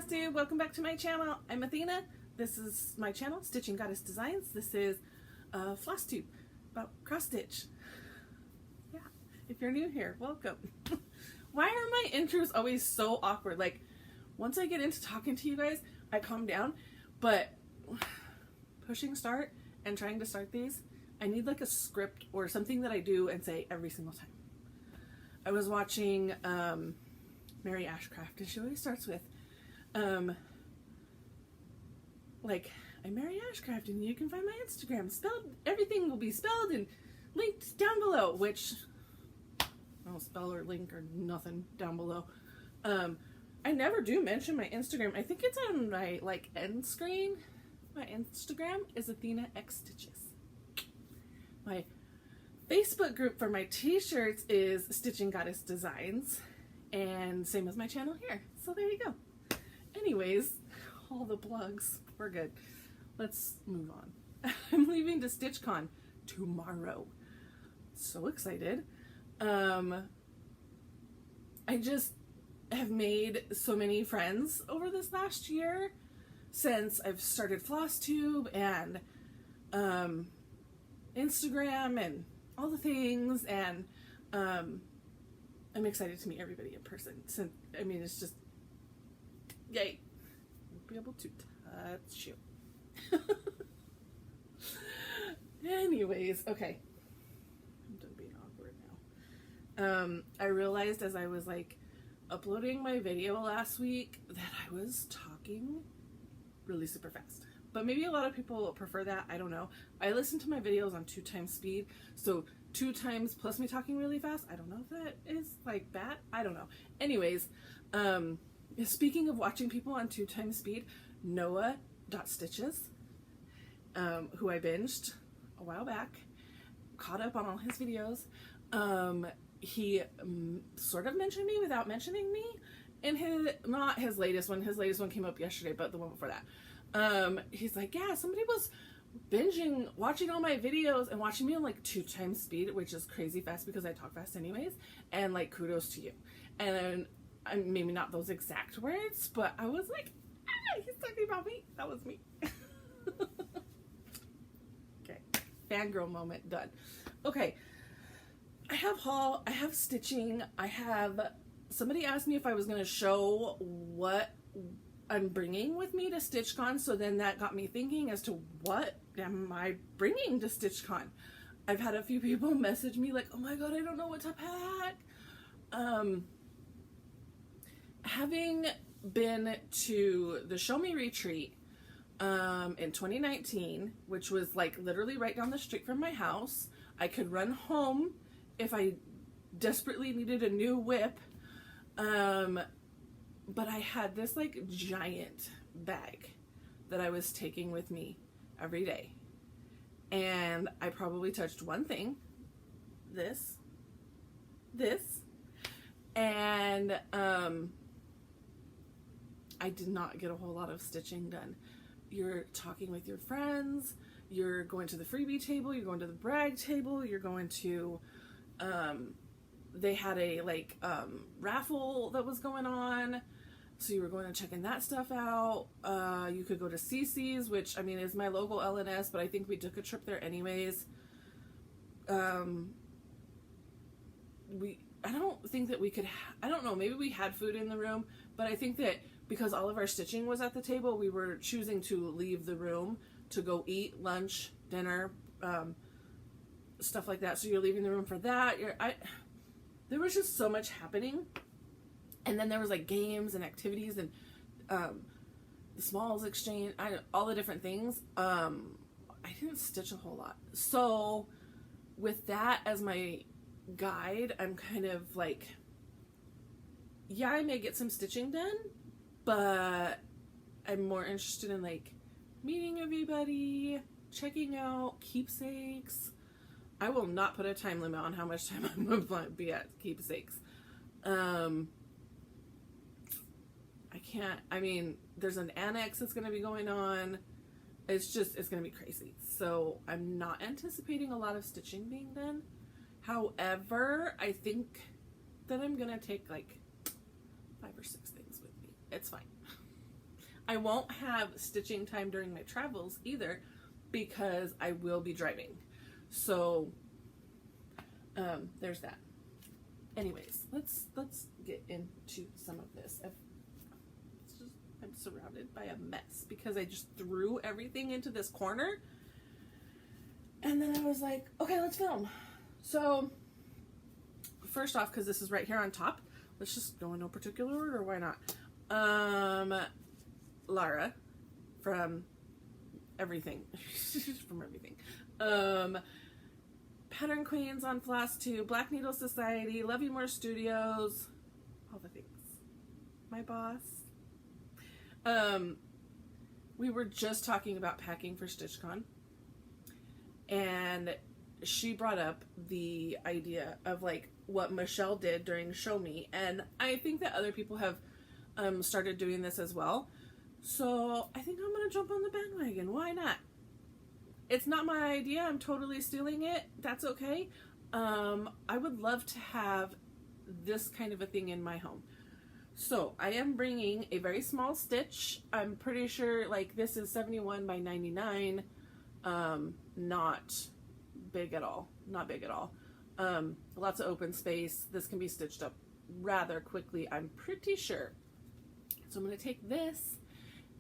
Flosstube, welcome back to my channel. I'm Athena. This is my channel, Stitching Goddess Designs. This is Flosstube, about cross stitch. Yeah, if you're new here, welcome. Why are my intros always so awkward? Like, once I get into talking to you guys, I calm down, but pushing start and trying to start these, I need like a script or something that I do and say every single time. I was watching Mary Ashcraft, and she always starts with like, I'm Mary Ashcraft and you can find my Instagram spelled, everything will be spelled and linked down below, which I don't spell or link or nothing down below. I never do mention my Instagram. I think it's on my like end screen. My Instagram is Athena X Stitches. My Facebook group for my t-shirts is Stitching Goddess Designs, and same as my channel here. So there you go. Anyways, all the plugs, we're good. Let's move on. I'm leaving to StitchCon tomorrow. So excited. I just have made so many friends over this last year since I've started Flosstube and Instagram and all the things, and I'm excited to meet everybody in person. So, I mean, it's just yay. I'll be able to touch you. Anyways, okay. I'm done being awkward now. I realized as I was like uploading my video last week that I was talking really super fast. But maybe a lot of people prefer that. I don't know. I listen to my videos on 2x speed. So 2 times plus me talking really fast. I don't know if that is like bad. I don't know. Anyways, speaking of watching people on 2x speed, Noah.Stitches, who I binged a while back, caught up on all his videos. He sort of mentioned me without mentioning me in his, not his latest one. His latest one came up yesterday, but the one before that. He's like, yeah, somebody was binging, watching all my videos and watching me on like 2x speed, which is crazy fast because I talk fast anyways, and like, kudos to you. And then, maybe not those exact words, but I was like, ah, he's talking about me. That was me. Okay, fangirl moment done. Okay, I have haul, I have stitching, I have, somebody asked me if I was going to show what I'm bringing with me to StitchCon, so then that got me thinking as to what am I bringing to StitchCon. I've had a few people message me like, oh my god, I don't know what to pack. Having been to the Show Me Retreat in 2019, which was like literally right down the street from my house, I could run home if I desperately needed a new whip. But I had this like giant bag that I was taking with me every day. And I probably touched one thing, this, and I did not get a whole lot of stitching done. You're talking with your friends, you're going to the freebie table, you're going to the brag table, you're going to, they had a like raffle that was going on, so you were going and checking that stuff out. You could go to CC's, which I mean is my local LNS, but I think we took a trip there anyways. I don't think that we could, I don't know, maybe we had food in the room, but I think that because all of our stitching was at the table, we were choosing to leave the room to go eat lunch, dinner, stuff like that. So you're leaving the room for that. There was just so much happening. And then there was like games and activities and the smalls exchange, all the different things. I didn't stitch a whole lot. So with that as my guide, I'm kind of like, yeah, I may get some stitching done, but I'm more interested in like meeting everybody, checking out keepsakes. I will not put a time limit on how much time I'm going to be at keepsakes. I can't, I mean, there's an annex that's going to be going on. It's just, it's going to be crazy. So I'm not anticipating a lot of stitching being done. However, I think that I'm going to take like 5 or 6 things with me. It's fine. I won't have stitching time during my travels either because I will be driving. So there's that. Anyways, let's get into some of this. I'm surrounded by a mess because I just threw everything into this corner. And then I was like, okay, let's film. So first off, because this is right here on top, let's just go in no particular order. Why not? Lara from everything. From everything. Pattern Queens on Flosstube, Black Needle Society, Love You More Studios, all the things. My boss. We were just talking about packing for StitchCon, and she brought up the idea of like what Michelle did during Show Me, and I think that other people have started doing this as well. So I think I'm gonna jump on the bandwagon. Why not? It's not my idea. I'm totally stealing it. That's okay. I would love to have this kind of a thing in my home. So I am bringing a very small stitch. I'm pretty sure like this is 71 by 99. Not big at all. Not big at all. Lots of open space. This can be stitched up rather quickly, I'm pretty sure. So I'm going to take this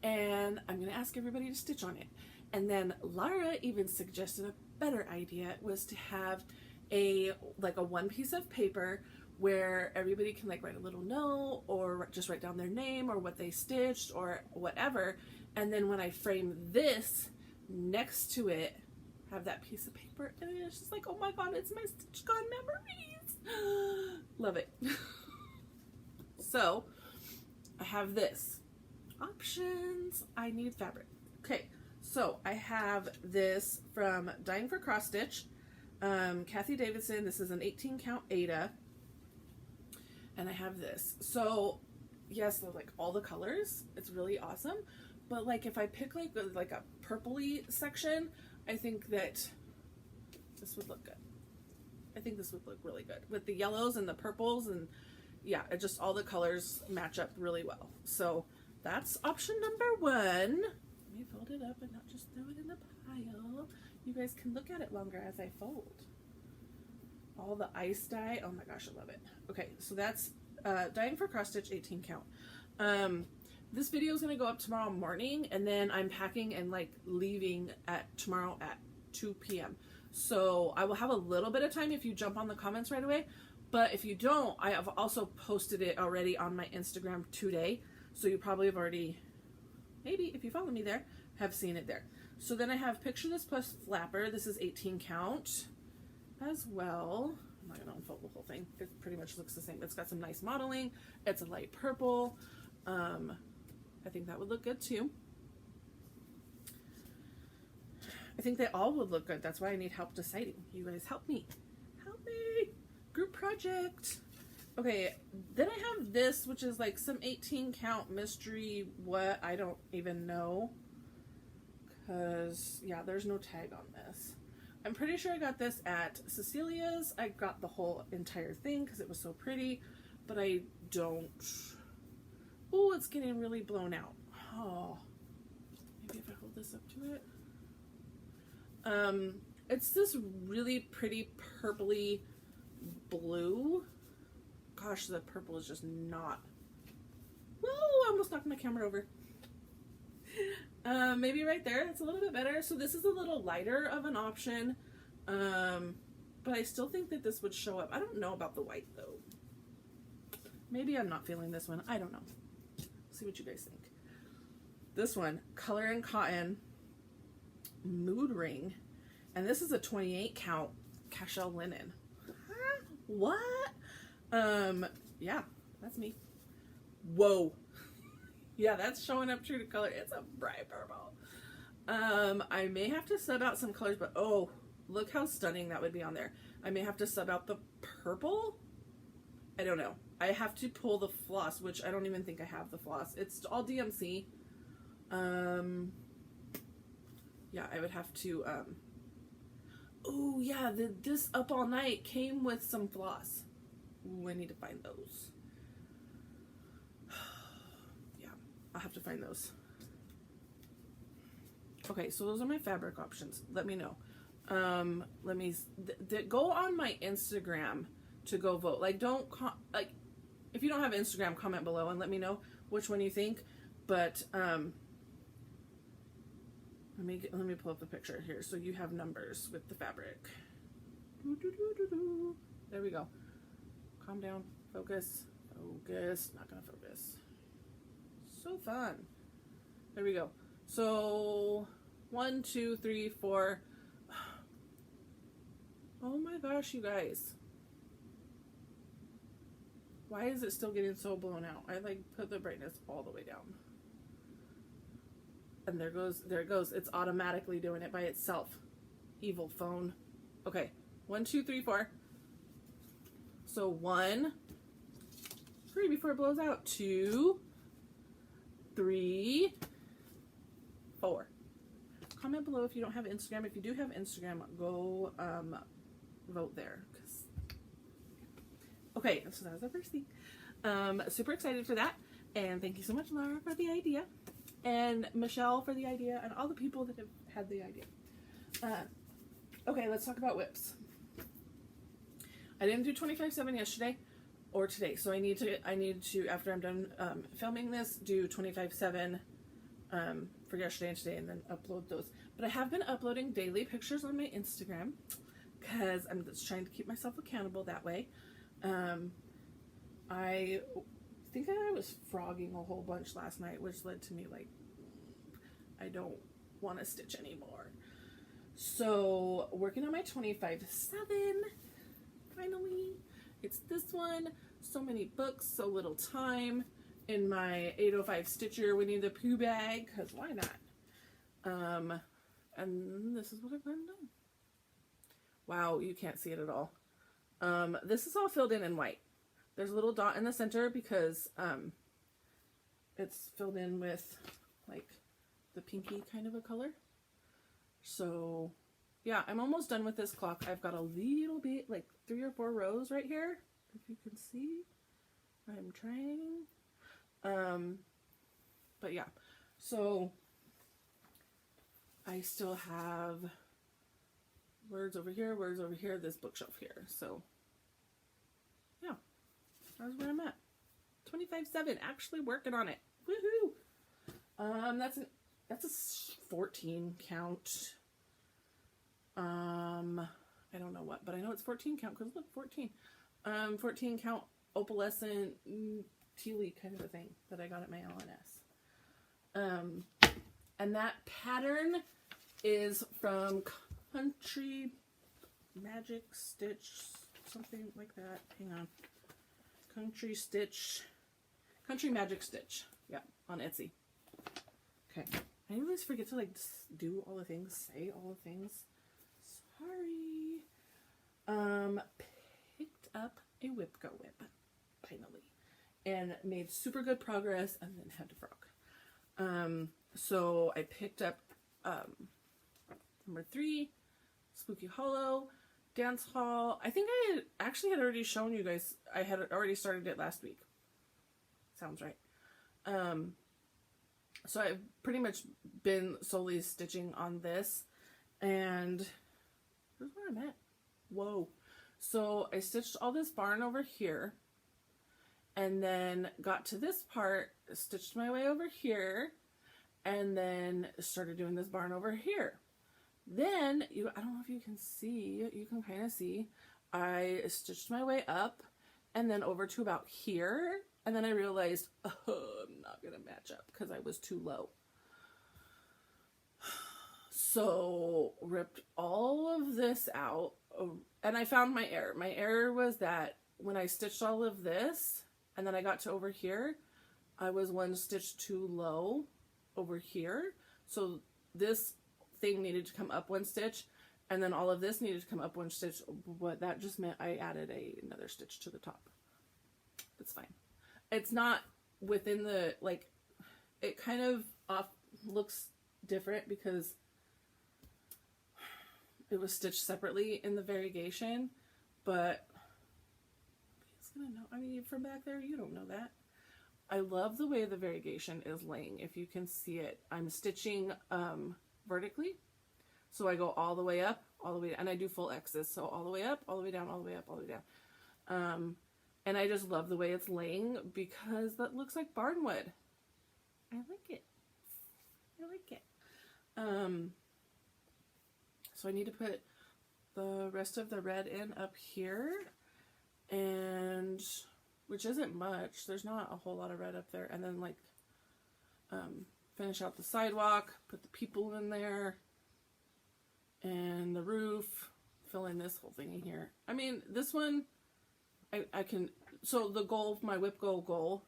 and I'm going to ask everybody to stitch on it. And then Lara even suggested a better idea was to have a one piece of paper where everybody can like write a little note or just write down their name or what they stitched or whatever. And then when I frame this next to it, have that piece of paper, and it's just like, oh my god, it's my StitchCon memories. Love it. So I have this. Options. I need fabric. Okay, so I have this from Dying for Cross Stitch. Kathy Davidson. This is an 18 count Ada. And I have this. So yes, they're like all the colors. It's really awesome. But like if I pick like a purpley section, I think that this would look good. I think this would look really good with the yellows and the purples, and yeah, it just all the colors match up really well. So that's option number one. Let me fold it up and not just throw it in the pile. You guys can look at it longer as I fold. All the ice dye. Oh my gosh, I love it. Okay, so that's Dying for Cross Stitch 18 count. This video is going to go up tomorrow morning, and then I'm packing and like leaving tomorrow at 2 p.m. So I will have a little bit of time if you jump on the comments right away. But if you don't, I have also posted it already on my Instagram today. So you probably have already, maybe if you follow me there, have seen it there. So then I have Picture This Plus Flapper. This is 18 count as well. I'm not going to unfold the whole thing. It pretty much looks the same. It's got some nice modeling. It's a light purple. I think that would look good too. I think they all would look good. That's why I need help deciding. You guys help me. Help me. Group project. Okay, then I have this, which is like some 18 count mystery what, I don't even know. Because, yeah, there's no tag on this. I'm pretty sure I got this at Cecilia's. I got the whole entire thing because it was so pretty. But I don't... Oh, it's getting really blown out. Oh, maybe if I hold this up to it. It's this really pretty purpley blue. Gosh, the purple is just not. Whoa, I almost knocked my camera over. Maybe right there, it's a little bit better. So this is a little lighter of an option. But I still think that this would show up. I don't know about the white though. Maybe I'm not feeling this one. I don't know. See what you guys think. This one, Color and Cotton Mood Ring, and this is a 28 count cashel linen. What? Yeah, that's me. Whoa. Yeah, that's showing up true to color. It's a bright purple. I may have to sub out some colors, but oh, look how stunning that would be on there. I may have to sub out the purple. I don't know. I have to pull the floss, which I don't even think I have the floss. It's all DMC. Yeah, I would have to, oh yeah, this Up All Night came with some floss. Ooh, I need to find those. Yeah, I'll have to find those. Okay, so those are my fabric options. Let me know. Let me go on my Instagram to go vote. Like, don't like, if you don't have Instagram, comment below and let me know which one you think. But let me pull up the picture here so you have numbers with the fabric. There we go. Calm down. Focus. Focus. Not gonna focus. So fun. There we go. So 1, 2, 3, 4. Oh my gosh, you guys. Why is it still getting so blown out? I like put the brightness all the way down. And there it goes. It's automatically doing it by itself. Evil phone. Okay. 1, 2, 3, 4. So 1, 3 before it blows out. 2, 3, 4. Comment below if you don't have Instagram. If you do have Instagram, go vote there. Okay, so that was the first thing. Super excited for that. And thank you so much, Laura, for the idea. And Michelle for the idea. And all the people that have had the idea. Okay, let's talk about whips. I didn't do 25/7 yesterday or today. So I need to after I'm done filming this, do 25/7 for yesterday and today, and then upload those. But I have been uploading daily pictures on my Instagram because I'm just trying to keep myself accountable that way. I think I was frogging a whole bunch last night, which led to me like, I don't want to stitch anymore. So working on my 25/7, finally. It's this one. So many books, so little time. In my 805 Stitcher Winnie the Pooh bag, because why not? And this is what I've gotten done. Wow, you can't see it at all. This is all filled in white. There's a little dot in the center because it's filled in with like the pinky kind of a color. So yeah, I'm almost done with this clock. I've got a little bit, like 3 or 4 rows right here, if you can see. I'm trying. But yeah, so I still have words over here, this bookshelf here. So yeah, that's where I'm at. 25/7, actually working on it. Woohoo! That's a 14 count. I don't know what, but I know it's 14 count because look, 14. 14 count opalescent tealy kind of a thing that I got at my LNS. And that pattern is from Country Magic Stitch, something like that. Hang on. Country Magic Stitch. Yeah, on Etsy. Okay. I always forget to like do all the things, say all the things. Sorry. Picked up a Whip Go Whip, finally. And made super good progress and then had to frog. So I picked up number 3, Spooky Hollow, Dance Hall. I think I had already shown you guys. I had already started it last week. Sounds right. So I've pretty much been solely stitching on this. And here's where I'm at. Whoa. So I stitched all this barn over here. And then got to this part, stitched my way over here, and then started doing this barn over here. Then, I don't know if you can see, you can kind of see, I stitched my way up, and then over to about here, and then I realized, oh, I'm not going to match up because I was too low. So, ripped all of this out, and I found my error. My error was that when I stitched all of this, and then I got to over here, I was 1 stitch too low over here. So this thing needed to come up 1 stitch, and then all of this needed to come up 1 stitch. But that just meant I added another stitch to the top. It's fine. It's not within the, like, it kind of looks different because it was stitched separately in the variegation, but gonna know. I mean, from back there, you don't know that. I love the way the variegation is laying. If you can see it, I'm stitching vertically. So I go all the way up, all the way, and I do full X's. So all the way up, all the way down, all the way up, all the way down. And I just love the way it's laying because that looks like barnwood. I like it. I like it. So I need to put the rest of the red in up here, and which isn't much. There's not a whole lot of red up there. And then like finish out the sidewalk, put the people in there, and the roof, fill in this whole thing in here. I mean, this one, I can, so the goal, my whip goal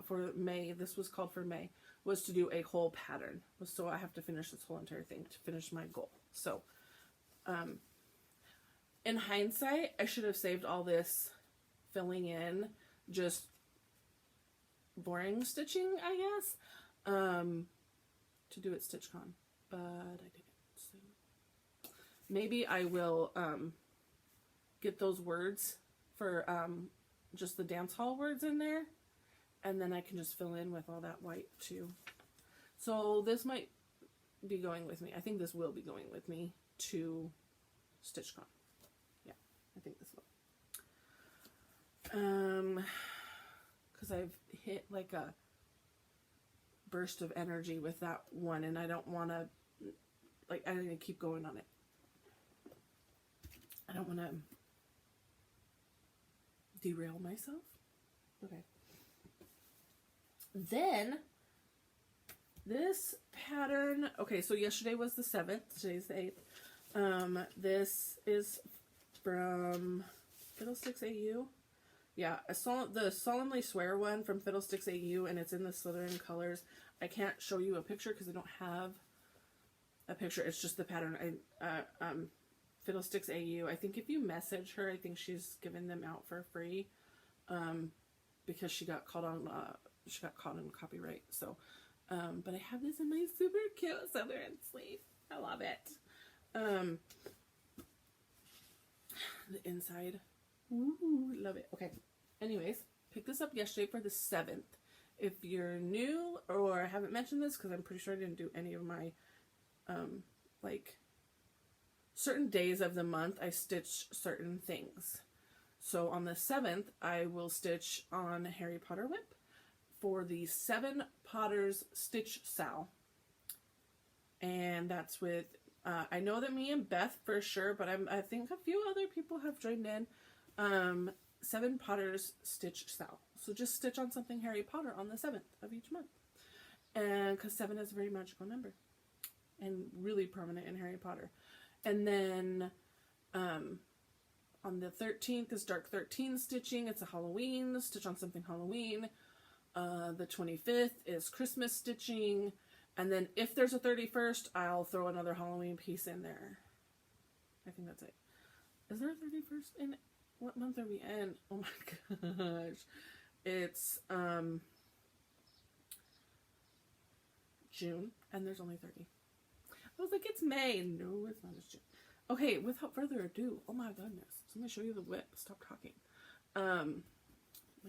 for May, this was called for May, was to do a whole pattern. So I have to finish this whole entire thing to finish my goal. So, in hindsight, I should have saved all this filling in, just boring stitching, I guess, to do at StitchCon, but I didn't. So maybe I will get those words for just the dance hall words in there, and then I can just fill in with all that white too. So this might be going with me. I think this will be going with me to StitchCon. Yeah, I think this will. Because I've hit like a burst of energy with that one, and I don't want to, like, I need to keep going on it. I don't want to derail myself. Okay. Then this pattern, okay, so yesterday was the 7th, today's the 8th. This is from Fiddlesticks AU. Yeah, I saw the Solemnly Swear one from Fiddlesticks AU, and it's in the Slytherin colors. I can't show you a picture because I don't have a picture. It's just the pattern. Fiddlesticks AU. I think if you message her, I think she's given them out for free, because she got caught on copyright. So, but I have this in my super cute Slytherin sleeve. I love it. The inside. Ooh, love it. Okay. Anyways, picked this up yesterday for the 7th. If you're new or haven't mentioned this, because I'm pretty sure I didn't do any of my, like, certain days of the month, I stitch certain things. So on the 7th, I will stitch on Harry Potter Whip for the 7 Potters Stitch Sal. And that's with, I know that me and Beth for sure, but I think a few other people have joined in. 7 Potters Stitch Sal. So just stitch on something Harry Potter on the 7th of each month. And because 7 is a very magical number and really prominent in Harry Potter. And then on the 13th is Dark 13 stitching. It's a Halloween, stitch on something Halloween. The 25th is Christmas stitching. And then if there's a 31st, I'll throw another Halloween piece in there. I think that's it. Is there a 31st in it? What month are we in? Oh my gosh. It's June, and there's only 30. I was like, it's May. No, it's not. It's June. Okay, without further ado, oh my goodness. So let me show you the whip. Stop talking. My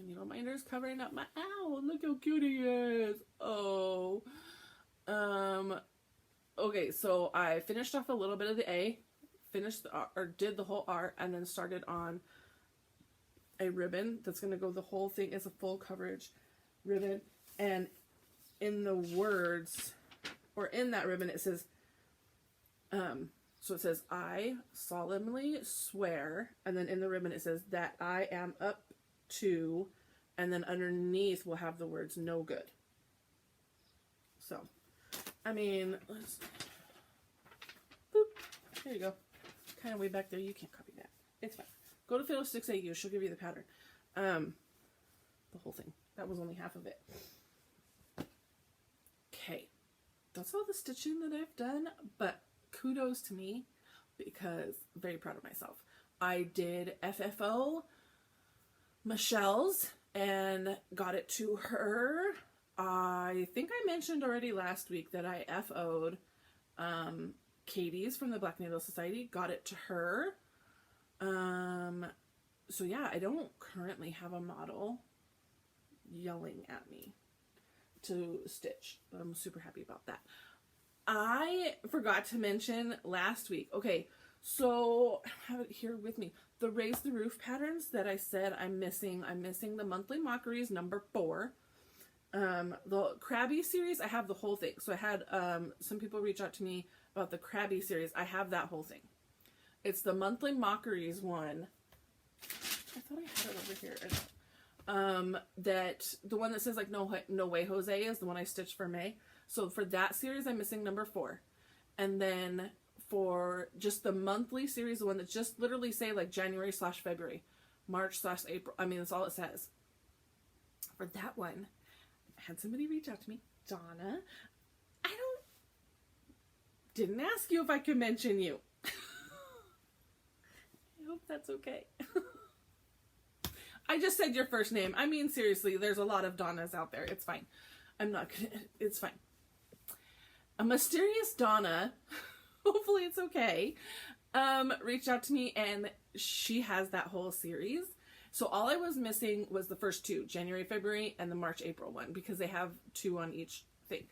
needle minder is covering up my owl. Look how cute he is. Oh. Okay, so I finished off a little bit of the A, finished the or did the whole art, and then started on a ribbon that's going to go the whole thing as a full coverage ribbon. And in the words, or in that ribbon, it says, so it says, I solemnly swear, and then in the ribbon it says, that I am up to, and then underneath we'll have the words, no good. So, I mean, let's, boop, there you go. Kind of way back there, you can't copy that. It's fine. Go to Fiddlesticks AU, she'll give you the pattern. The whole thing. That was only half of it. Okay. That's all the stitching that I've done, but kudos to me because I'm very proud of myself. I did FFO Michelle's and got it to her. I think I mentioned already last week that I FO'd Katie's from the Black Needle Society, got it to her. So yeah, I don't currently have a model yelling at me to stitch. I'm super happy about that. I forgot to mention last week. Okay, so I have it here with me. The Raise the Roof patterns that I said I'm missing. I'm missing the Monthly Mockeries number 4. The Krabby series, I have the whole thing. So I had some people reach out to me about the Krabby series. I have that whole thing. It's the Monthly Mockeries one. I thought I had it over here. That the one that says like no way Jose is the one I stitched for May. So for that series, I'm missing number 4. And then for just the monthly series, the one that just literally say like January/February, March/April. I mean, that's all it says. For that one, I had somebody reach out to me. Donna, didn't ask you if I could mention you. I hope that's okay. I just said your first name. I mean, seriously, there's a lot of Donnas out there. It's fine. I'm not gonna, it's fine. A mysterious Donna, hopefully it's okay, reached out to me, and she has that whole series. So all I was missing was the first 2, January, February, and the March, April one, because they have 2 on each thing.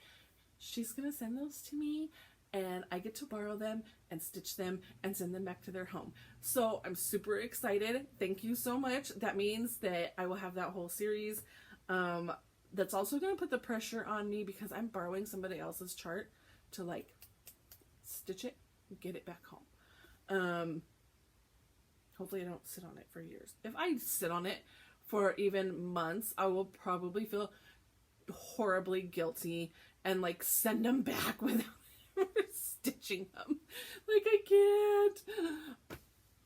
She's gonna send those to me, and I get to borrow them and stitch them and send them back to their home. So I'm super excited. Thank you so much. That means that I will have that whole series. That's also going to put the pressure on me because I'm borrowing somebody else's chart to like stitch it and get it back home. Hopefully I don't sit on it for years. If I sit on it for even months, I will probably feel horribly guilty and like send them back without stitching them. Like, I can't.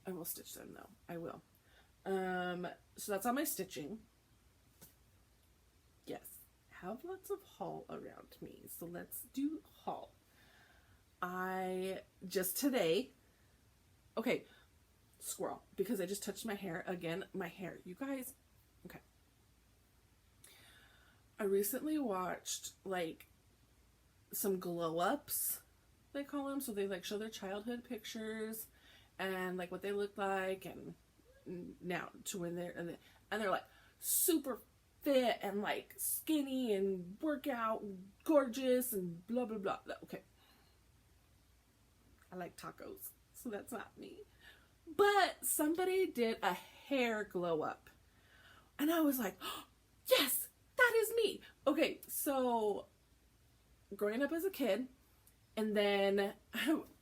I will stitch them though. I will. So that's on my stitching. Yes. Have lots of haul around me. So let's do haul. I just today, okay, squirrel, because I just touched my hair again. My hair, you guys, okay. I recently watched like some glow ups, they call them. So they like show their childhood pictures and like what they look like, and now to when they're and they're like super fit and like skinny and workout and gorgeous and blah blah blah. Okay, I like tacos, so that's not me. But somebody did a hair glow up, and I was like, oh, yes, that is me. Okay, so growing up as a kid, and then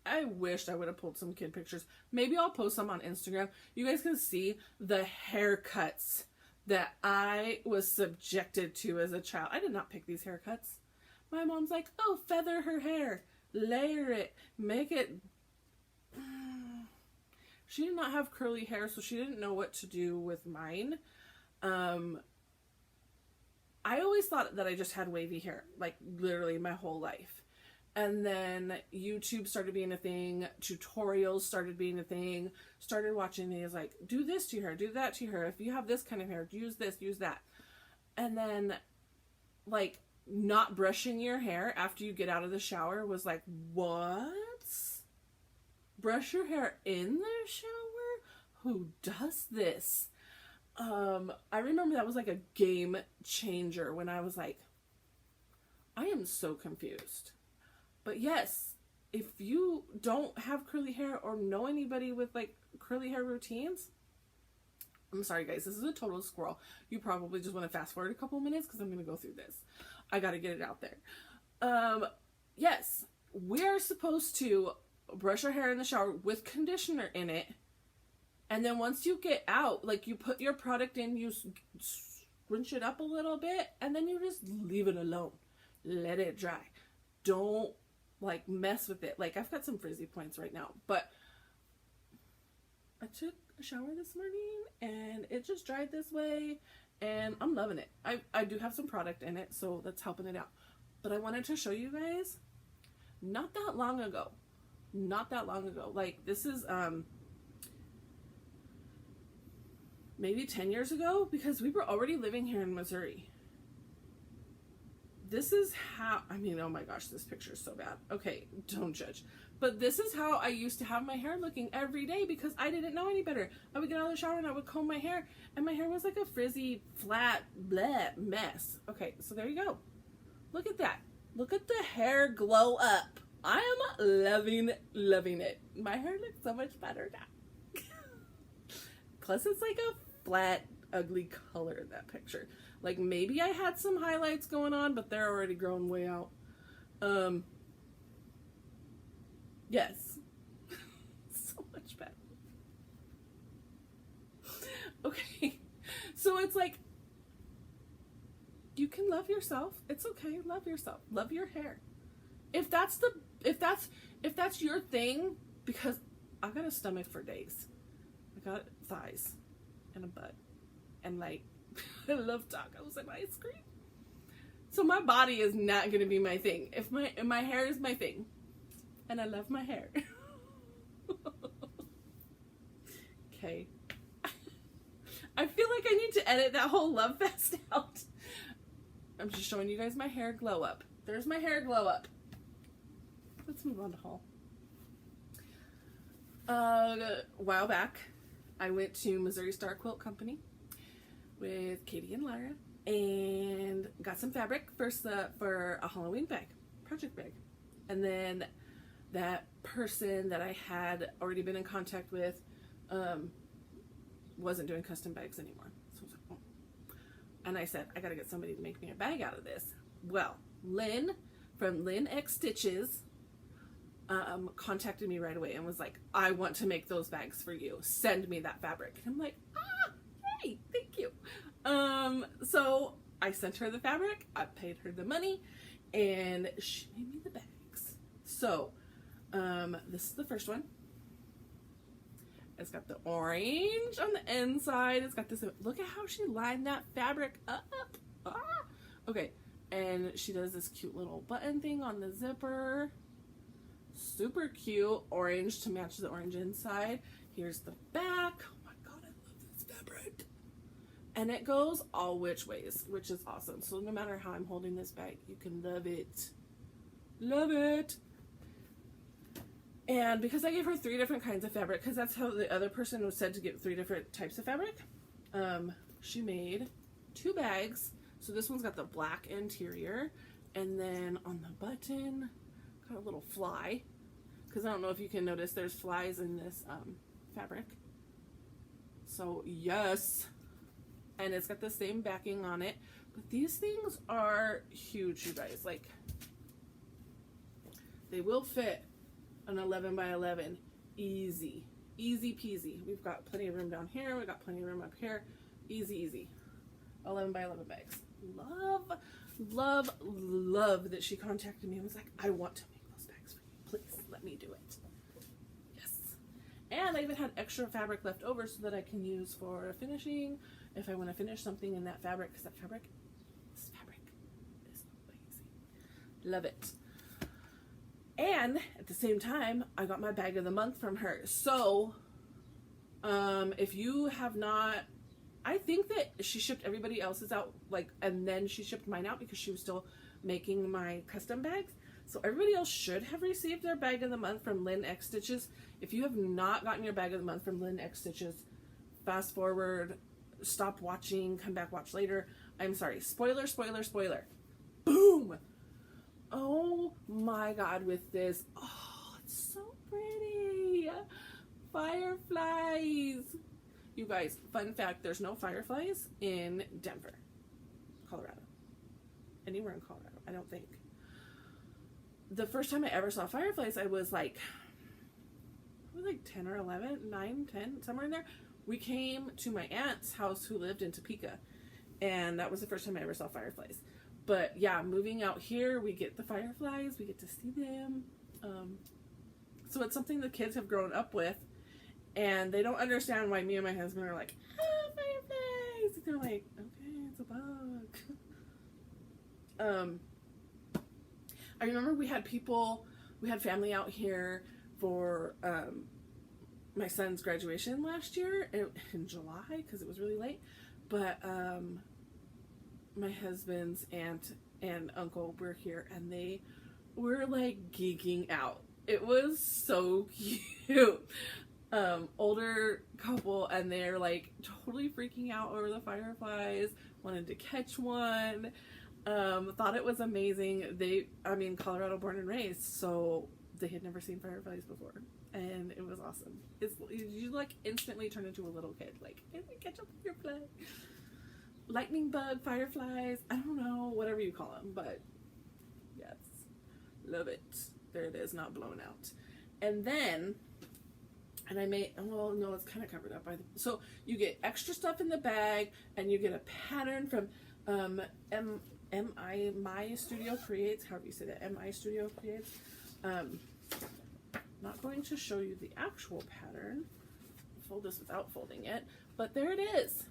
I wished I would have pulled some kid pictures. Maybe I'll post some on Instagram. You guys can see the haircuts that I was subjected to as a child. I did not pick these haircuts. My mom's like, oh, feather her hair, layer it, make it. She did not have curly hair, so she didn't know what to do with mine. I always thought that I just had wavy hair, like literally my whole life. And then YouTube started being a thing, tutorials started being a thing, started watching these like, do this to your hair, do that to your hair. If you have this kind of hair, use this, use that. And then like not brushing your hair after you get out of the shower was like, what? Brush your hair in the shower? Who does this? I remember that was like a game changer when I was like, I am so confused. But yes, if you don't have curly hair or know anybody with like curly hair routines, I'm sorry guys, this is a total squirrel. You probably just want to fast forward a couple minutes because I'm going to go through this. I got to get it out there. Yes, we are supposed to brush our hair in the shower with conditioner in it. And then once you get out, like you put your product in, you scrunch it up a little bit, and then you just leave it alone. Let it dry. Don't like mess with it. Like I've got some frizzy points right now, but I took a shower this morning and it just dried this way and I'm loving it. I do have some product in it, so that's helping it out. But I wanted to show you guys not that long ago, like this is, maybe 10 years ago, because we were already living here in Missouri. This is how, I mean, oh my gosh, this picture is so bad. Okay, don't judge. But this is how I used to have my hair looking every day because I didn't know any better. I would get out of the shower and I would comb my hair and my hair was like a frizzy, flat, bleh mess. Okay, so there you go. Look at that. Look at the hair glow up. I am loving it. My hair looks so much better now. Plus it's like a flat, ugly color in that picture. Like maybe I had some highlights going on, but they're already grown way out. Yes. So much better. Okay. So it's like, you can love yourself. It's okay. Love yourself. Love your hair. If that's your thing, because I got a stomach for days. I got thighs and a butt and like I love tacos and ice cream. So my body is not going to be my thing. If my hair is my thing, and I love my hair. Okay. I feel like I need to edit that whole love fest out. I'm just showing you guys my hair glow up. There's my hair glow up. Let's move on to haul. A while back, I went to Missouri Star Quilt Company with Katie and Lyra and got some fabric for a Halloween bag, project bag. And then that person that I had already been in contact with wasn't doing custom bags anymore. So I was like, oh. And I said, I gotta get somebody to make me a bag out of this. Well, Lynn from Lynn X Stitches contacted me right away and was like, I want to make those bags for you. Send me that fabric. And I'm like, yay, thank you. So I sent her the fabric, I paid her the money, and she made me the bags. So, this is the first one. It's got the orange on the inside. It's got this, look at how she lined that fabric up. Okay, and she does this cute little button thing on the zipper. Super cute, orange to match the orange inside. Here's the back. Oh my god, I love this fabric. And it goes all which ways, which is awesome. So no matter how I'm holding this bag, you can love it. Love it. And because I gave her 3 different kinds of fabric, because that's how the other person was said to get 3 different types of fabric, she made 2 bags. So this one's got the black interior, and then on the button, got a little fly, because I don't know if you can notice there's flies in this fabric. So yes, and it's got the same backing on it, but these things are huge, you guys. Like, they will fit an 11 by 11 easy peasy. We've got plenty of room down here, we've got plenty of room up here. Easy 11 by 11 bags. Love that she contacted me and was like, I want to make those bags for you, please let me do it. Yes. And I even had extra fabric left over so that I can use for finishing if I want to finish something in that fabric, because this fabric is amazing. Love it. And at the same time, I got my bag of the month from her. So, if you have not, I think that she shipped everybody else's out, like, and then she shipped mine out because she was still making my custom bags. So everybody else should have received their bag of the month from Lynn X Stitches. If you have not gotten your bag of the month from Lynn X Stitches, fast forward, stop watching, come back, watch later. I'm sorry. Spoiler. Boom! Oh my god, with this. Oh, it's so pretty. Fireflies. You guys, fun fact, there's no fireflies in Denver, Colorado. Anywhere in Colorado, I don't think. The first time I ever saw fireflies, I was like 10 or 11, 9, 10, somewhere in there. We came to my aunt's house who lived in Topeka, and that was the first time I ever saw fireflies. But yeah, moving out here, we get the fireflies, we get to see them. So it's something the kids have grown up with, and they don't understand why me and my husband are like, fireflies. And they're like, okay, it's a bug. I remember we had family out here for my son's graduation last year in July, because it was really late. But my husband's aunt and uncle were here, and they were like geeking out. It was so cute. Older couple, and they're like totally freaking out over the fireflies, wanted to catch one. Thought it was amazing. Colorado born and raised, so they had never seen fireflies before, and it was awesome. You like instantly turn into a little kid, like, hey, catch a firefly, lightning bug, fireflies. I don't know, whatever you call them, but yes, love it. There it is, not blown out. And then, and I made, well, no, it's kind of covered up by the, so you get extra stuff in the bag, and you get a pattern from My Studio Creates, however you say that, MI Studio Creates. Not going to show you the actual pattern. Fold this without folding it, but there it is.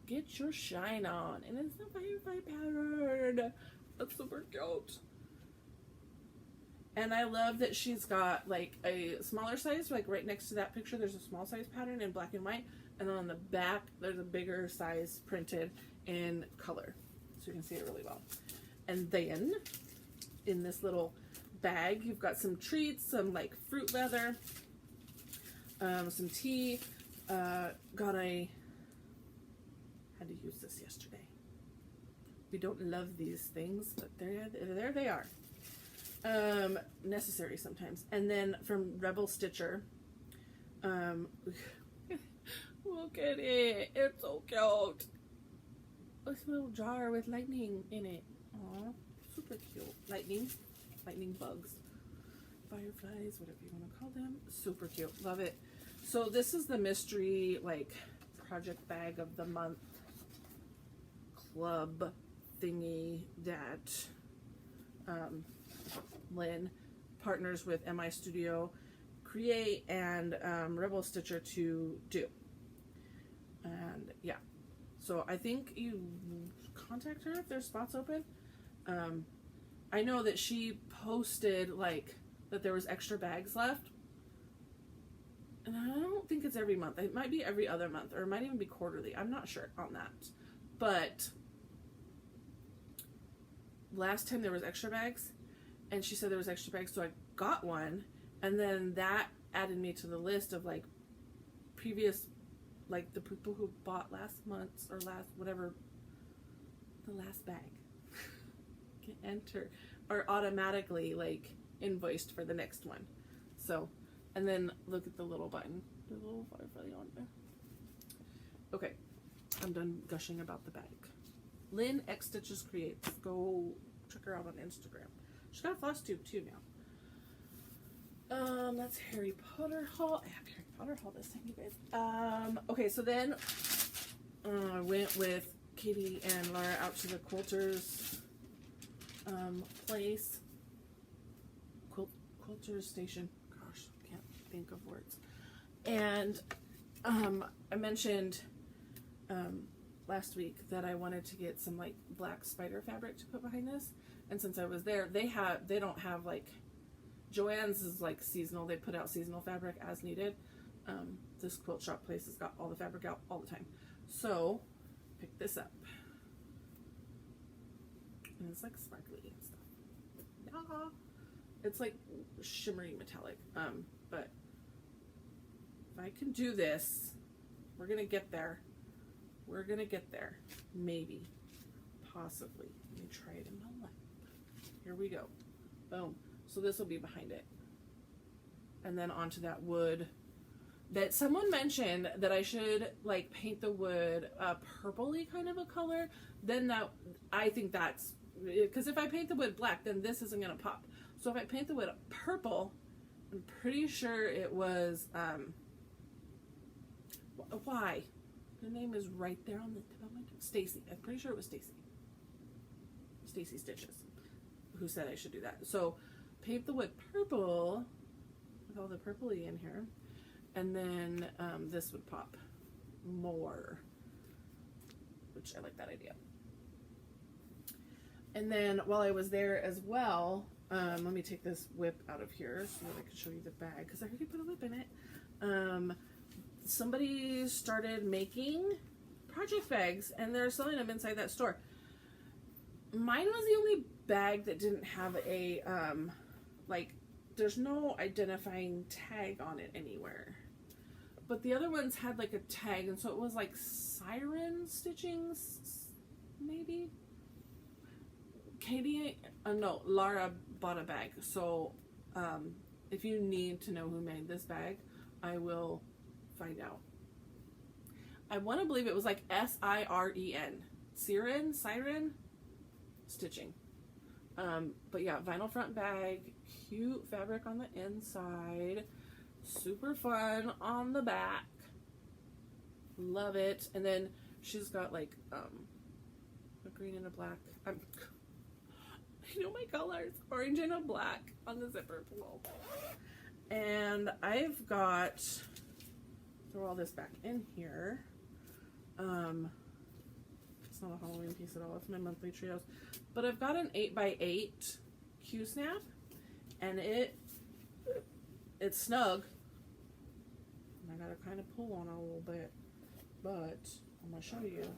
Get your shine on, and it's the firefly pattern. That's super cute. And I love that she's got like a smaller size, like right next to that picture, there's a small size pattern in black and white, and then on the back there's a bigger size printed in color, so you can see it really well. And then in this little bag, you've got some treats, some like fruit leather, some tea. Had to use this yesterday. We don't love these things, but there they are. Necessary sometimes. And then from Rebel Stitcher, look at it, it's so cute. This little jar with lightning in it. Aw, super cute. Lightning bugs, fireflies, whatever you want to call them. Super cute, love it. So this is the mystery like project bag of the month club thingy that Lynn partners with MI Studio Create and Rebel Stitcher to do. And yeah, so I think you contact her if there's spots open. I know that she posted like that there was extra bags left, and I don't think it's every month. It might be every other month, or it might even be quarterly. I'm not sure on that, but last time there was extra bags, and she said there was extra bags, so I got one, and then that added me to the list of like previous, like the people who bought last month's or last whatever, the last bag can enter or automatically like invoiced for the next one. So, and then look at the little button, the little firefly on there. Okay, I'm done gushing about the bag. Lynn X Stitches Creates. Go check her out on Instagram. She's got a Flosstube too now. That's Harry Potter haul. I have Harry Potter haul this time, you guys. Okay, so then I went with Katie and Laura out to the quilters place. Quilters station. Gosh, can't think of words. And I mentioned last week that I wanted to get some like black spider fabric to put behind this. And since I was there, they don't have like, Joann's is like seasonal. They put out seasonal fabric as needed. This quilt shop place has got all the fabric out all the time. So pick this up. And it's like sparkly and stuff. Yeah. It's like shimmery metallic. But if I can do this, we're gonna get there. We're gonna get there. Maybe. Possibly. Let me try it in my lap. Here we go. Boom. So this will be behind it. And then onto that wood that someone mentioned that I should like paint the wood a purpley kind of a color. Then that, I think that's, because if I paint the wood black, then this isn't going to pop. So if I paint the wood purple, I'm pretty sure it was, why? Her name is right there on the tip of my tongue. Stacy. I'm pretty sure it was Stacy. Stacy Stitches who said I should do that. So paint the wood purple with all the purpley in here, and then this would pop more, which I like that idea. And then while I was there as well, let me take this whip out of here so that I can show you the bag, because I already put a whip in it. Somebody started making project bags, and they're selling them inside that store. Mine was the only bag that didn't have a, like, there's no identifying tag on it anywhere. But the other ones had, like, a tag, and so it was, like, siren stitching, maybe. Katie, no, Lara bought a bag. So, if you need to know who made this bag, I will find out. I want to believe it was like Siren. Siren stitching. But yeah, vinyl front bag, cute fabric on the inside, super fun on the back. Love it. And then she's got like a green and a black. You know my colors, orange and a black on the zipper below. And I've got, throw all this back in here. It's not a Halloween piece at all. It's my monthly trios. But I've got an 8x8 Q-snap, and it's snug. And I gotta kind of pull on it a little bit, but I'm gonna show you.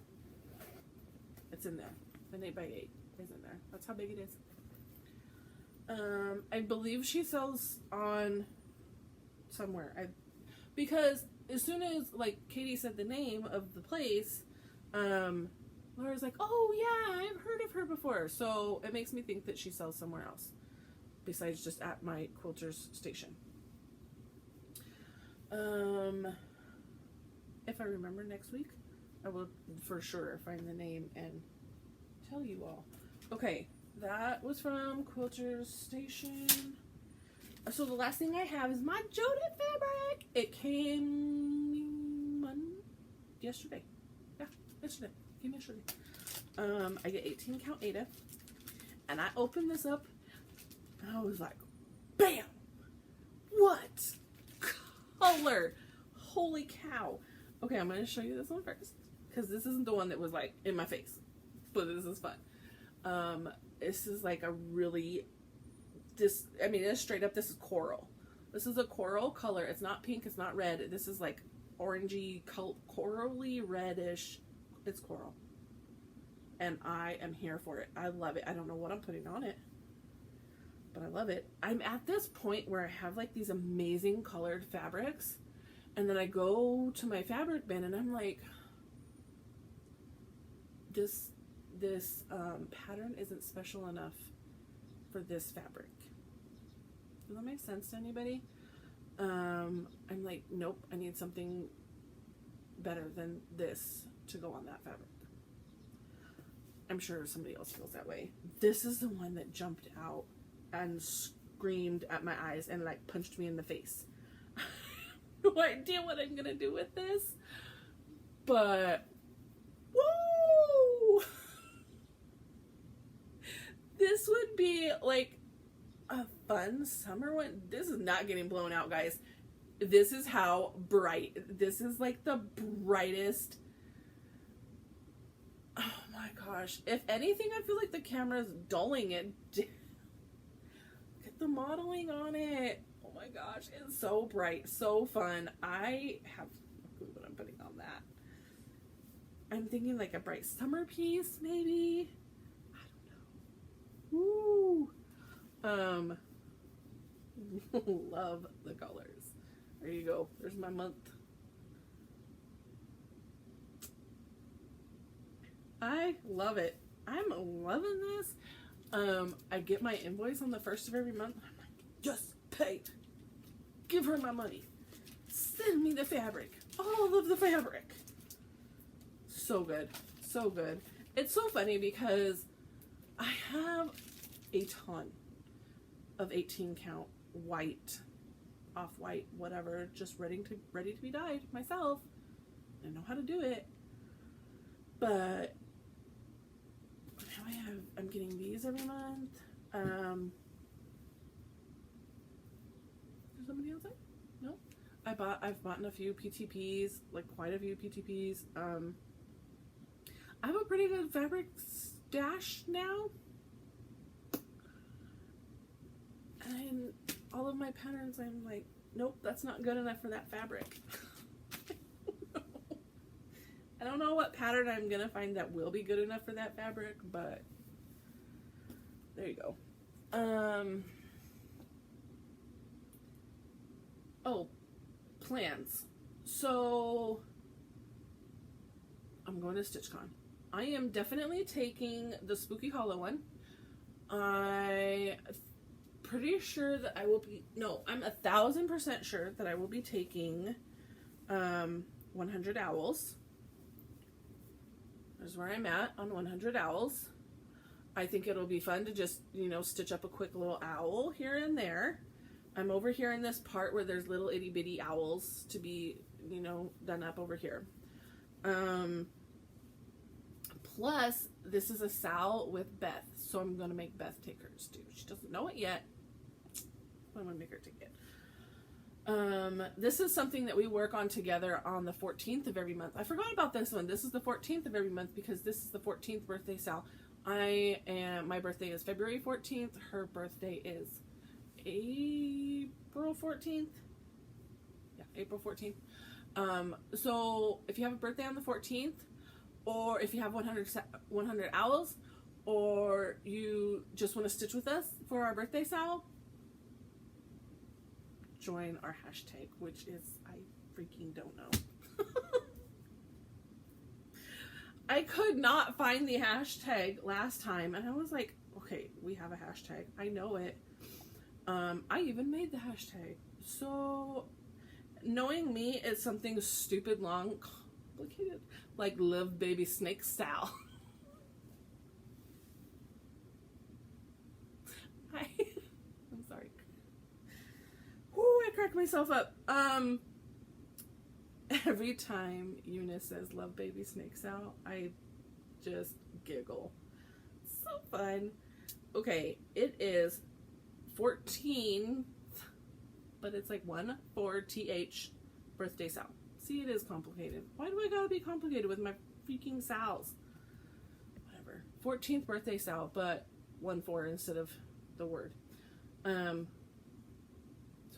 It's in there. An 8x8 is in there. That's how big it is. I believe she sells on somewhere. Because as soon as like Katie said the name of the place, Laura's like, oh yeah, I've heard of her before. So it makes me think that she sells somewhere else besides just at my quilter's station. If I remember next week, I will for sure find the name and tell you all. Okay, that was from Quilter's Station. So the last thing I have is my Jodit fabric. It came yesterday. Yeah, yesterday. Came yesterday. I get 18 count Ada, and I opened this up, and I was like, bam! What color? Holy cow! Okay, I'm gonna show you this one first, because this isn't the one that was like in my face, but this is fun. This is like a really, I mean, it's straight up, this is coral. This is a coral color. It's not pink, it's not red. This is like orangey, corally reddish. It's coral. And I am here for it. I love it. I don't know what I'm putting on it, but I love it. I'm at this point where I have like these amazing colored fabrics, and then I go to my fabric bin and I'm like, this pattern isn't special enough for this fabric. Does that make sense to anybody? I'm like, nope, I need something better than this to go on that fabric. I'm sure somebody else feels that way. This is the one that jumped out and screamed at my eyes and like punched me in the face. I have no idea what I'm gonna do with this, but woo! This would be like a fun summer one. This is not getting blown out, guys. This is how bright. This is like the brightest. Oh my gosh. If anything, I feel like the camera's dulling it. Get the modeling on it. Oh my gosh. It's so bright. So fun. I have no clue what I'm putting on that. I'm thinking like a bright summer piece, maybe. I don't know. Woo. Love the colors. There you go. There's my month. I love it. I'm loving this. I get my invoice on the 1st of every month. I'm like, just pay. Give her my money. Send me the fabric. All of the fabric. So good. So good. It's so funny because I have a ton of 18 count white, off-white, whatever, just ready to be dyed myself. I know how to do it. But now I'm getting these every month. Is somebody outside? No? I've bought a few PTPs, like quite a few PTPs. I have a pretty good fabric stash now. And all of my patterns, I'm like, nope, that's not good enough for that fabric. I don't know what pattern I'm gonna find that will be good enough for that fabric, but there you go. Oh, plans. So I'm going to StitchCon. I am definitely taking the Spooky Hollow one. I'm pretty sure that I will be, no, I'm 1,000% sure that I will be taking 100 Owls. There's where I'm at on 100 Owls. I think it'll be fun to just, you know, stitch up a quick little owl here and there. I'm over here in this part where there's little itty bitty owls to be, you know, done up over here. Plus, this is a Sal with Beth, so I'm going to make Beth take hers too. She doesn't know it yet, but I'm going to make her take it. This is something that we work on together on the 14th of every month. I forgot about this one. This is the 14th of every month because this is the 14th birthday Sal. My birthday is February 14th. Her birthday is April 14th. Yeah, April 14th. So if you have a birthday on the 14th, or if you have 100 owls, or you just want to stitch with us for our birthday Sal, join our hashtag, which is, I freaking don't know. I could not find the hashtag last time, and I was like, okay, we have a hashtag. I know it. I even made the hashtag. So, knowing me, it's something stupid, long, complicated, like Love Baby Snake Sal. I'm sorry. Whoo, I cracked myself up. Every time Eunice says Love Baby Snake Sal, I just giggle. So fun. Okay, it is 14th, but it's like 1-4-TH birthday Sal. See, it is complicated. Why do I gotta be complicated with my freaking Sals? Whatever. 14th birthday Sal, but 1-4 instead of the word. So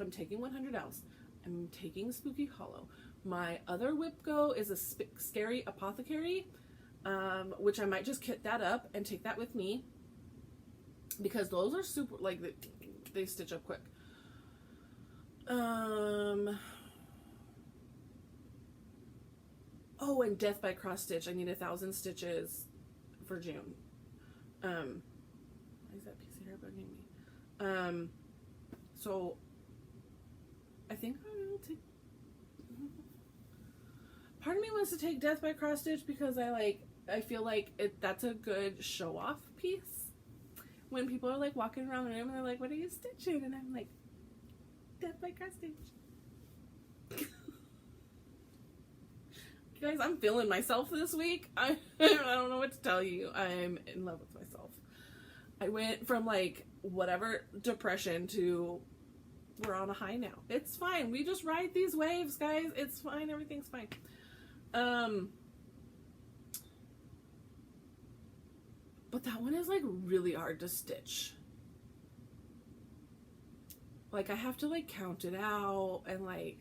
I'm taking 100 Owls. I'm taking Spooky Hollow. My other Whip Go is a Scary Apothecary, which I might just kit that up and take that with me, because those are super, like, they stitch up quick. Oh, and Death by Cross Stitch. I need 1,000 stitches for June. Why is that piece of hair bugging me? So I think I will take. Part of me wants to take Death by Cross Stitch because I feel like that's a good show off piece. When people are like walking around the room and they're like, "What are you stitching?" And I'm like, "Death by Cross Stitch." Guys, I'm feeling myself this week. I don't know what to tell you. I'm in love with myself. I went from like whatever depression to we're on a high now. It's fine. We just ride these waves, guys. It's fine. Everything's fine. But that one is like really hard to stitch. Like I have to like count it out and like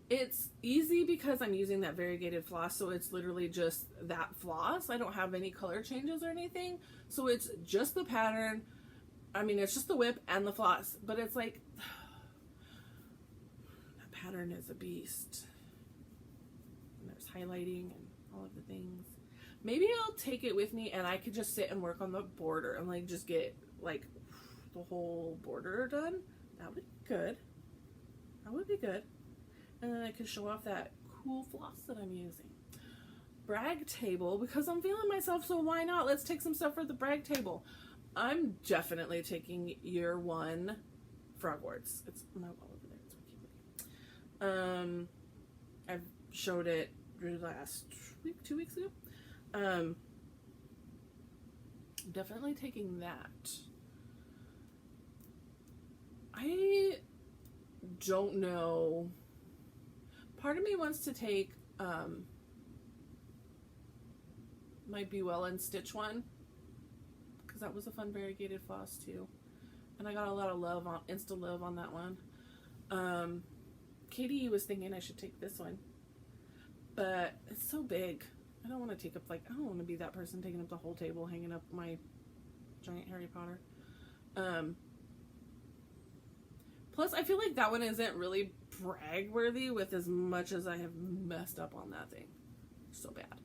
it's easy because I'm using that variegated floss, so it's literally just that floss. I don't have any color changes or anything, so it's just the pattern. I mean, it's just the whip and the floss, but it's like that pattern is a beast. And there's highlighting and all of the things. Maybe I'll take it with me and I could just sit and work on the border and like just get like the whole border done. That would be good. That would be good. And then I could show off that cool floss that I'm using. Brag table, because I'm feeling myself, so why not? Let's take some stuff for the brag table. I'm definitely taking year 1 Frogwarts. It's my wall over there. It's what keep looking. I've showed it last week, 2 weeks ago. I'm definitely taking that. I don't know. Part of me wants to take my Be Well and Stitch one, because that was a fun variegated floss too, and I got a lot of love on Insta love on that one. Katie was thinking I should take this one, but it's so big. I don't want to take up I don't want to be that person taking up the whole table, hanging up my giant Harry Potter. Plus, I feel like that one isn't really brag worthy with as much as I have messed up on that thing. So bad.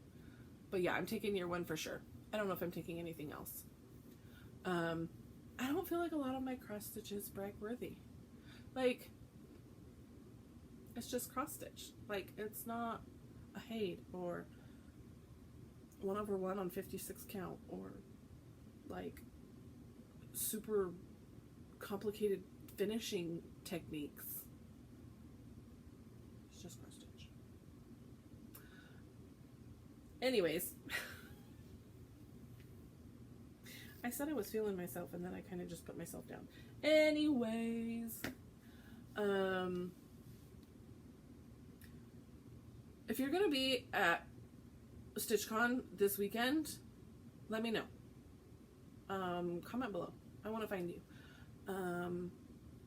But yeah, I'm taking year 1 for sure. I don't know if I'm taking anything else. I don't feel like a lot of my cross stitch is brag worthy. Like, it's just cross stitch. Like, it's not a Haid or 1/1 on 56 count or like super complicated finishing techniques. It's just cross stitch. Anyways, I said I was feeling myself and then I kind of just put myself down. Anyways, if you're gonna be at StitchCon this weekend, let me know. Comment below. I want to find you.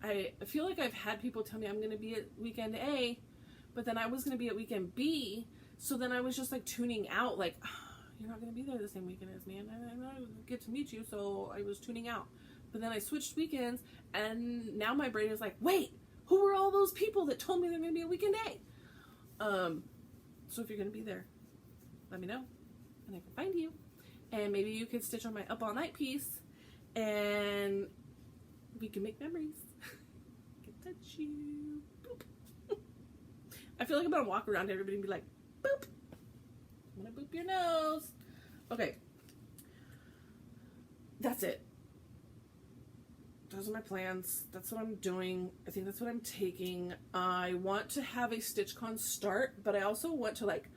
I feel like I've had people tell me I'm going to be at weekend A, but then I was going to be at weekend B, so then I was just like tuning out, like, oh, you're not going to be there the same weekend as me, and I get to meet you, so I was tuning out. But then I switched weekends, and now my brain is like, wait, who were all those people that told me they're going to be at weekend A? So if you're going to be there, let me know, and I can find you. And maybe you could stitch on my Up All Night piece, and we can make memories. I can touch you. Boop. I feel like I'm going to walk around everybody and be like, boop. I'm going to boop your nose. Okay. That's it. Those are my plans. That's what I'm doing. I think that's what I'm taking. I want to have a StitchCon start, but I also want to like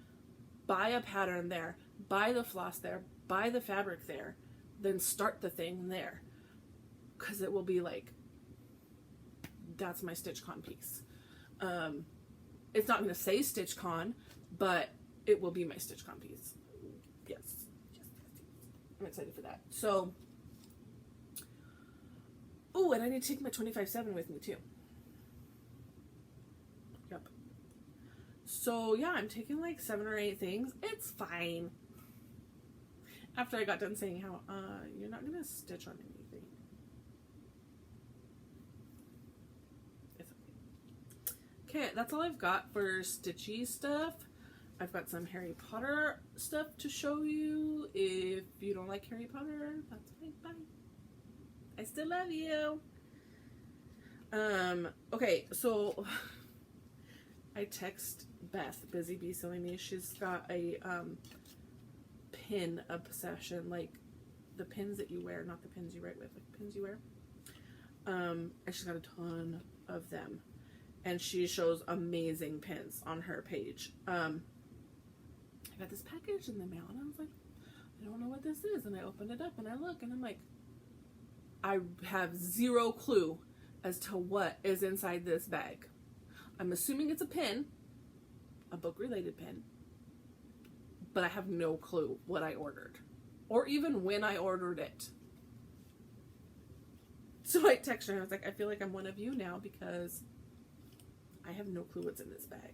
buy a pattern there, buy the floss there, buy the fabric there, then start the thing there. Because it will be like, that's my StitchCon piece. It's not going to say StitchCon, but it will be my StitchCon piece. Yes. I'm excited for that. So, oh, and I need to take my 25/7 with me too. Yep. So yeah, I'm taking like 7 or 8 things. It's fine. After I got done saying how, you're not gonna stitch on anything. It's okay. Okay, that's all I've got for stitchy stuff. I've got some Harry Potter stuff to show you. If you don't like Harry Potter, that's fine. Bye. I still love you. Okay, so I text Beth, Busy Bee Sewing Me. She's got a pin obsession, like the pins that you wear, not the pins you write with, like the pins you wear. And she's got a ton of them, and she shows amazing pins on her page. I got this package in the mail, and I was like, I don't know what this is, and I opened it up and I look, and I'm like, I have zero clue as to what is inside this bag. I'm assuming it's a pin, a book related pin, but I have no clue what I ordered or even when I ordered it. So I texted her and I was like, I feel like I'm one of you now because I have no clue what's in this bag.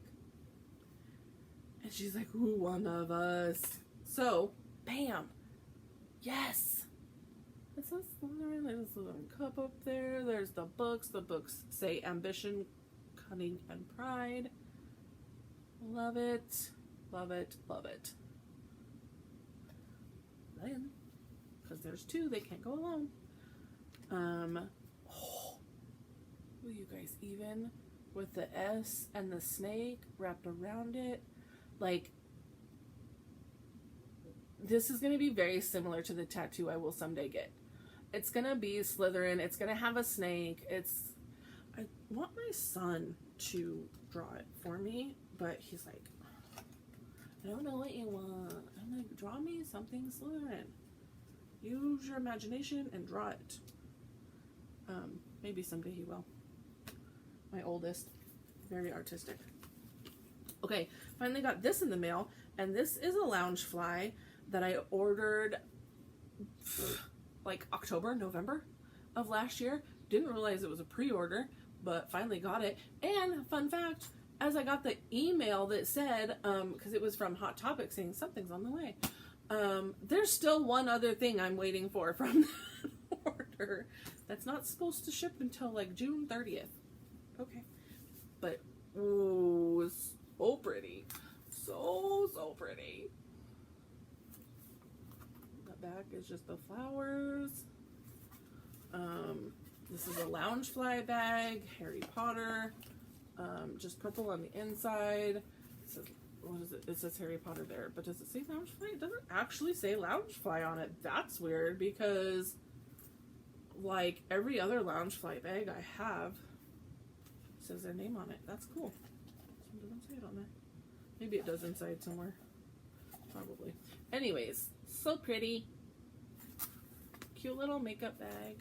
And she's like, ooh, one of us. So, bam. Yes. It says Slytherin. There's a little cup up there. There's the books. The books say Ambition, Cunning, and Pride. Love it. Love it. Love it. Then, because there's 2, they can't go alone. Oh, you guys, even with the S and the snake wrapped around it, like, this is going to be very similar to the tattoo I will someday get. It's going to be Slytherin. It's going to have a snake. I want my son to draw it for me, but he's like, I don't know what you want. I'm like, draw me something Slytherin. Use your imagination and draw it. Maybe someday he will. My oldest, very artistic. Okay, finally got this in the mail, and this is a lounge fly that I ordered like October, November of last year. Didn't realize it was a pre-order, but finally got it. And fun fact, as I got the email that said, because it was from Hot Topic saying something's on the way, there's still one other thing I'm waiting for from that order that's not supposed to ship until like June 30th. Okay. But, ooh, so pretty. So pretty. is just the flowers. This is a Loungefly bag, Harry Potter, just purple on the inside. It says, what is it? It says Harry Potter there, but does it say Loungefly? It doesn't actually say Loungefly on it. That's weird because like every other Loungefly bag I have says their name on it. That's cool. It doesn't say it on there. Maybe it does inside somewhere. Probably. Anyways, so pretty. Cute little makeup bag.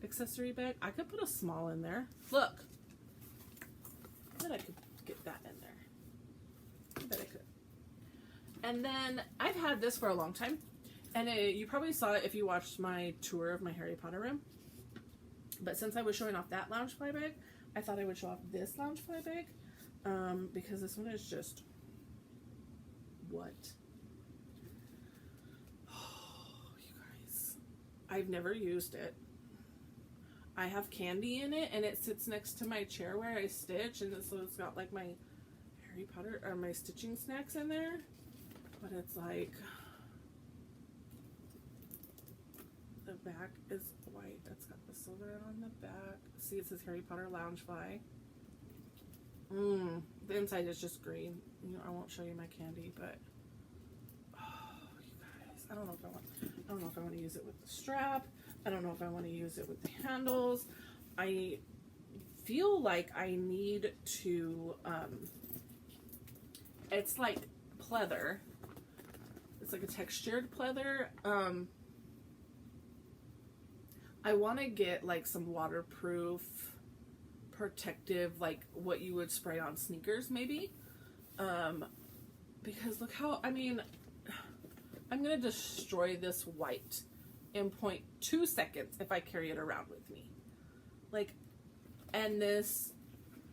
Accessory bag. I could put a small in there. Look. I bet I could get that in there. I bet I could. And then I've had this for a long time. And you probably saw it if you watched my tour of my Harry Potter room. But since I was showing off that Loungefly bag, I thought I would show off this Loungefly bag. Because this one is just... what? Oh, you guys. I've never used it. I have candy in it, and it sits next to my chair where I stitch, and so it's got like my Harry Potter, or my stitching snacks in there. But it's like... the back is white. That's got the silver on the back. See, it says Harry Potter Loungefly. The inside is just green. You know, I won't show you my candy, but oh, you guys, I don't know if I want to use it with the strap. I don't know if I want to use it with the handles. I feel like I need to. It's like pleather. It's like a textured pleather. I want to get like some waterproof, protective, like what you would spray on sneakers maybe. Because look how, I mean, I'm going to destroy this white in 0.2 seconds if I carry it around with me. Like, and this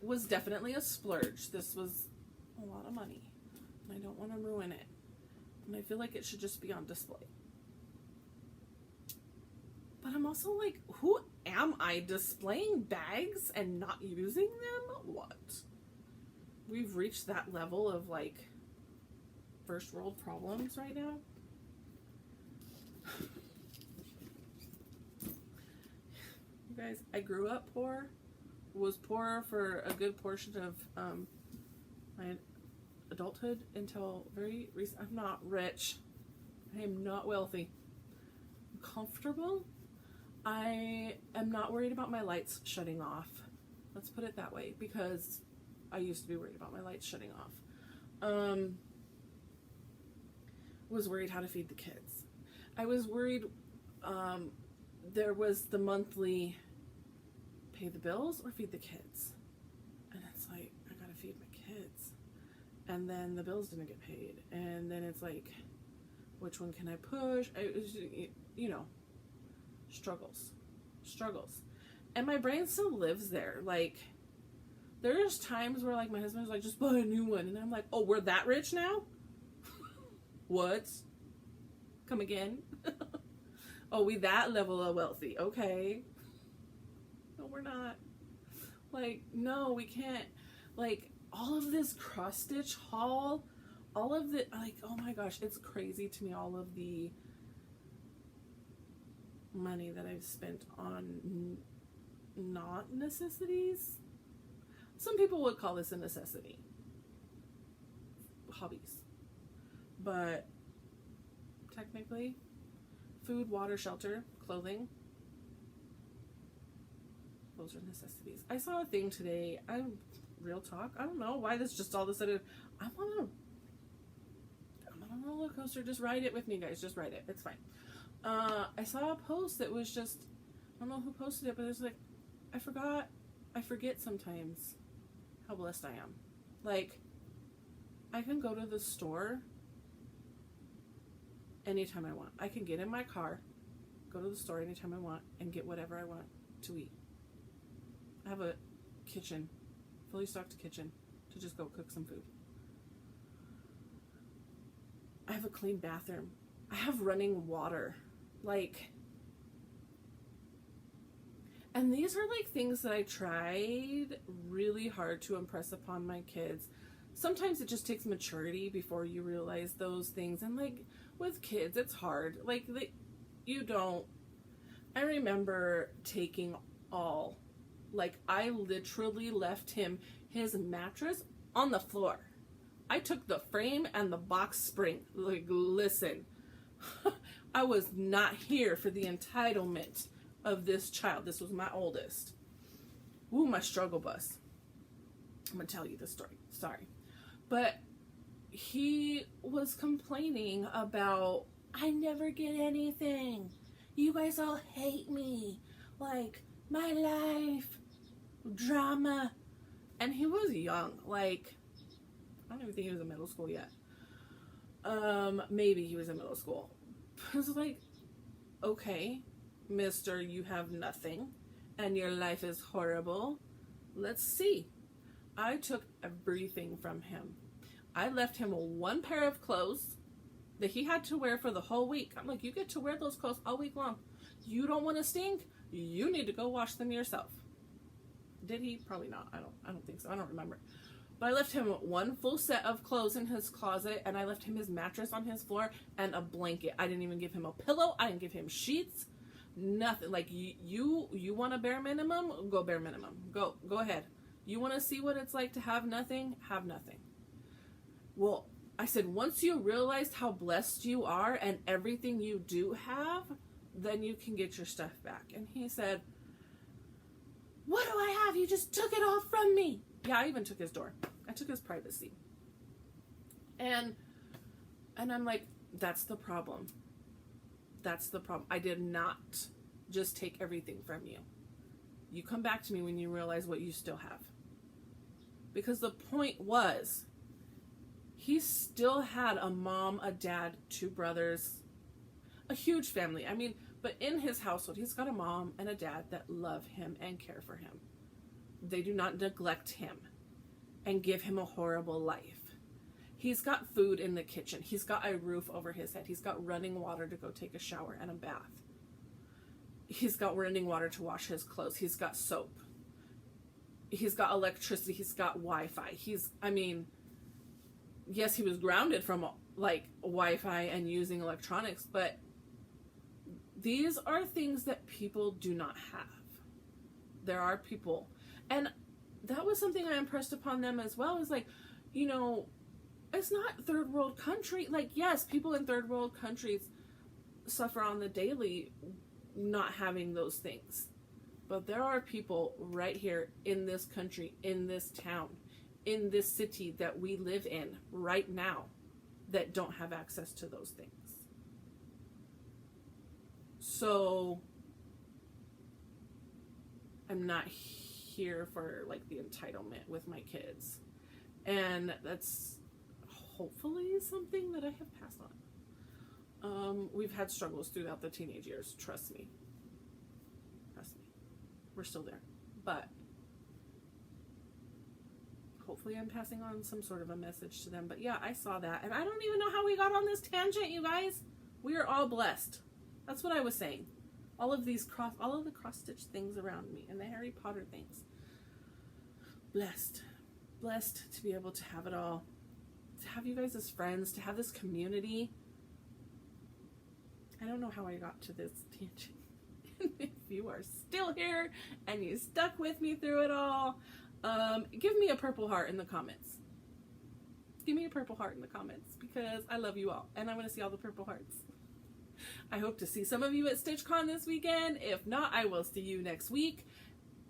was definitely a splurge. This was a lot of money. And I don't want to ruin it. And I feel like it should just be on display. But I'm also like, who am I displaying bags and not using them? What? We've reached that level of like first world problems right now. You guys, I grew up poor, was poor for a good portion of my adulthood until very recent. I'm not rich. I am not wealthy. I'm comfortable. I am not worried about my lights shutting off. Let's put it that way, because I used to be worried about my lights shutting off. Was worried how to feed the kids. I was worried there was the monthly pay the bills or feed the kids. And it's like, I gotta feed my kids. And then the bills didn't get paid. And then it's like, which one can I push? You know. Struggles. And my brain still lives there. Like, there's times where like my husband's like, just buy a new one, and I'm like, oh, we're that rich now? What? Come again? Oh, we that level of wealthy. Okay. No, we're not. Like, no, we can't. Like, all of this cross stitch haul, all of the, like, oh my gosh, it's crazy to me, all of the money that I've spent on not necessities. Some people would call this a necessity. Hobbies. But technically, food, water, shelter, clothing, those are necessities. I saw a thing today. Real talk. I don't know why this just all of a sudden. I'm on a roller coaster. Just ride it with me, guys. Just ride it. It's fine. I saw a post that was just, I don't know who posted it, but it was like, I forget sometimes how blessed I am. Like, I can go to the store anytime I want. I can get in my car, go to the store anytime I want, and get whatever I want to eat. I have a kitchen, fully stocked kitchen, to just go cook some food. I have a clean bathroom. I have running water. Like, and these are like things that I tried really hard to impress upon my kids. Sometimes it just takes maturity before you realize those things. And like with kids, it's hard. Like You don't. I remember taking all. Like, I literally left him his mattress on the floor. I took the frame and the box spring. Like, listen, I was not here for the entitlement of this child. This was my oldest. Ooh, my struggle bus. I'm going to tell you the story. Sorry. But he was complaining about, I never get anything. You guys all hate me. Like, my life. Drama. And he was young. Like, I don't even think he was in middle school yet. Maybe he was in middle school. I was like, okay, mister, you have nothing. And your life is horrible. Let's see. I took everything from him. I left him one pair of clothes that he had to wear for the whole week. I'm like, you get to wear those clothes all week long. You don't want to stink? You need to go wash them yourself. Did he? Probably not. I don't think so. I don't remember. But I left him one full set of clothes in his closet, and I left him his mattress on his floor and a blanket. I didn't even give him a pillow. I didn't give him sheets. Nothing. Like, you want a bare minimum? Go bare minimum. Go ahead. You want to see what it's like to have nothing? Have nothing. Well, I said, once you realize how blessed you are and everything you do have, then you can get your stuff back. And he said, what do I have? You just took it all from me. Yeah, I even took his door. I took his privacy. And I'm like, that's the problem. That's the problem. I did not just take everything from you. You come back to me when you realize what you still have. Because the point was, he still had a mom, a dad, 2 brothers, a huge family. I mean, but in his household, he's got a mom and a dad that love him and care for him. They do not neglect him and give him a horrible life. He's got food in the kitchen. He's got a roof over his head. He's got running water to go take a shower and a bath. He's got running water to wash his clothes. He's got soap. He's got electricity. He's got Wi-Fi. Yes, he was grounded from like Wi-Fi and using electronics, but these are things that people do not have. There are people, and that was something I impressed upon them as well. Is like, it's not third world country. Like, yes, people in third world countries suffer on the daily not having those things. But there are people right here in this country, in this town, in this city that we live in right now that don't have access to those things. So I'm not here for like the entitlement with my kids. And that's hopefully something that I have passed on. We've had struggles throughout the teenage years. Trust me. We're still there. But hopefully I'm passing on some sort of a message to them. But yeah, I saw that. And I don't even know how we got on this tangent, you guys. We are all blessed. That's what I was saying. All of the cross-stitch things around me and the Harry Potter things. Blessed. Blessed to be able to have it all. To have you guys as friends. To have this community. I don't know how I got to this tangent. If you are still here and you stuck with me through it all, give me a purple heart in the comments. Give me a purple heart in the comments because I love you all and I want to see all the purple hearts. I hope to see some of you at StitchCon this weekend. If not, I will see you next week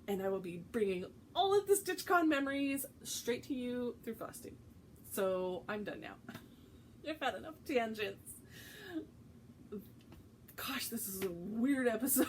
and I will be bringing all of the StitchCon memories straight to you through Flosstube. So I'm done now. I've had enough tangents. Gosh, this is a weird episode.